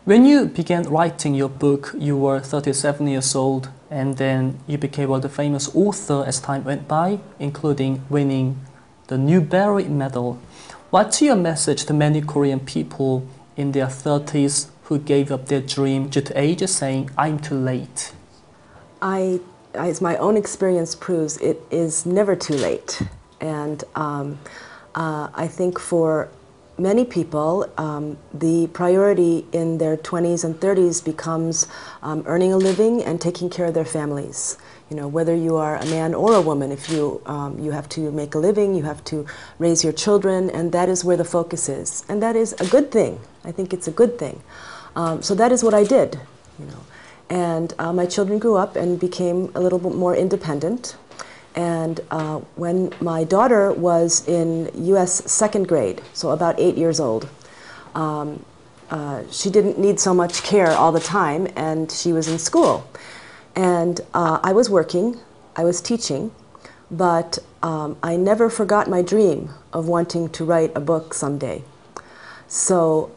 When you began writing your book, you were 37 years old, and then you became a famous author as time went by, including winning the Newbery Medal. What's your message to many Korean people in their 30s who gave up their dream due to age, saying, I'm too late? As my own experience proves, it is never too late. And I think for many people, the priority in their 20s and 30s becomes earning a living and taking care of their families. You know, whether you are a man or a woman, if you have to make a living, you have to raise your children, and that is where the focus is. And that is a good thing. I think it's a good thing. So that is what I did, you know. And my children grew up and became a little bit more independent. And when my daughter was in US second grade, so about 8 years old, she didn't need so much care all the time, and she was in school. And I was working, I was teaching, but I never forgot my dream of wanting to write a book someday. So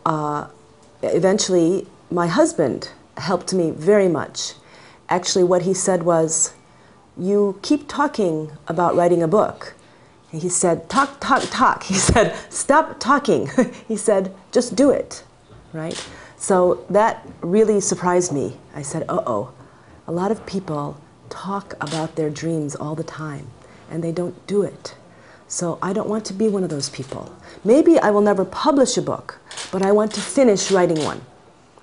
eventually, my husband helped me very much. Actually, what he said was, you keep talking about writing a book. And he said, talk, talk, talk. He said, stop talking. He said, just do it, right? So that really surprised me. I said, uh-oh, a lot of people talk about their dreams all the time, and they don't do it. So I don't want to be one of those people. Maybe I will never publish a book, but I want to finish writing one,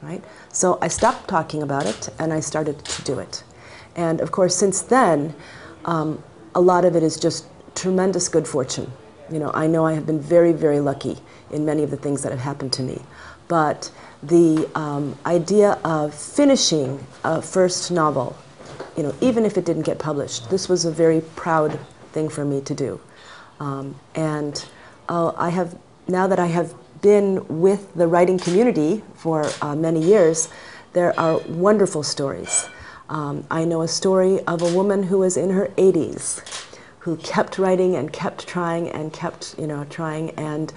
right? So I stopped talking about it, and I started to do it. And of course, since then, a lot of it is just tremendous good fortune. You know I have been very, very lucky in many of the things that have happened to me. But the idea of finishing a first novel, you know, even if it didn't get published, this was a very proud thing for me to do. Now that I have been with the writing community for many years, there are wonderful stories. I know a story of a woman who was in her 80s, who kept writing and kept trying and kept, trying, and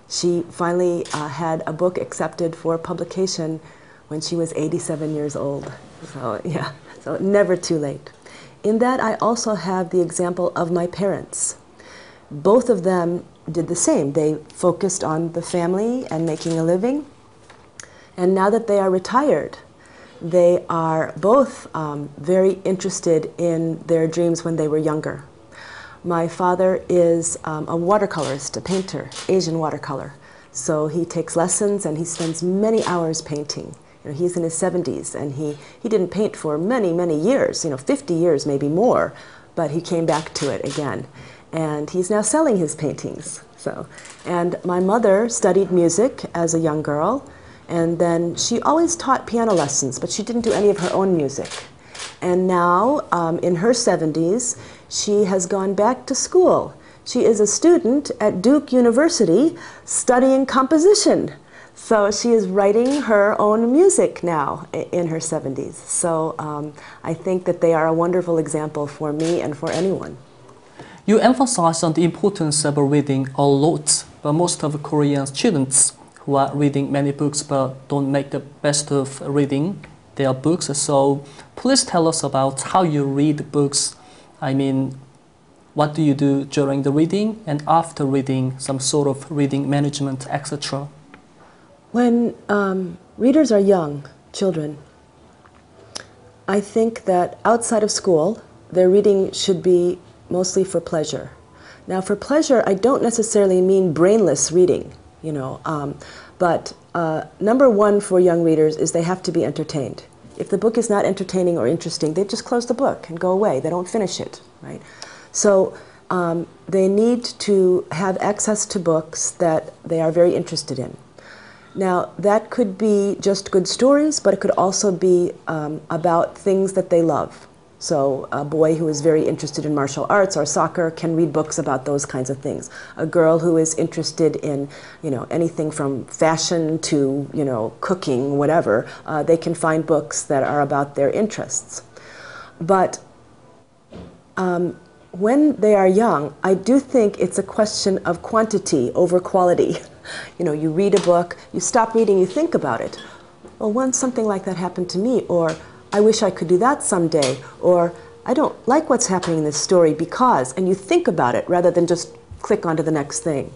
she finally had a book accepted for publication when she was 87 years old. So yeah, so never too late. In that, I also have the example of my parents. Both of them did the same. They focused on the family and making a living. And now that they are retired, they are both very interested in their dreams when they were younger. My father is a watercolorist, a painter, Asian watercolor. So he takes lessons and he spends many hours painting. You know, he's in his 70s and he didn't paint for many, many years, 50 years, maybe more, but he came back to it again. And he's now selling his paintings. And my mother studied music as a young girl. And then she always taught piano lessons, but she didn't do any of her own music. And now, in her 70s, she has gone back to school. She is a student at Duke University studying composition. So she is writing her own music now in her 70s. So I think that they are a wonderful example for me and for anyone. You emphasize on the importance of reading a lot, but most of Korean students who are reading many books but don't make the best of reading their books. So please tell us about how you read books. I mean, what do you do during the reading and after reading, some sort of reading management, etc.? When readers are young, children, I think that outside of school, their reading should be mostly for pleasure. Now, for pleasure, I don't necessarily mean brainless reading. But number one for young readers is they have to be entertained. If the book is not entertaining or interesting, they just close the book and go away. They don't finish it, right? So they need to have access to books that they are very interested in. Now, that could be just good stories, but it could also be about things that they love. So a boy who is very interested in martial arts or soccer can read books about those kinds of things. A girl who is interested in, anything from fashion to, cooking, whatever, they can find books that are about their interests. But when they are young, I do think it's a question of quantity over quality. You read a book, you stop reading, you think about it. well, once something like that happened to me, or I wish I could do that someday, or I don't like what's happening in this story because, and you think about it rather than just click on to the next thing.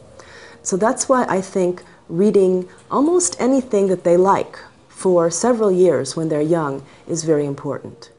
So that's why I think reading almost anything that they like for several years when they're young is very important.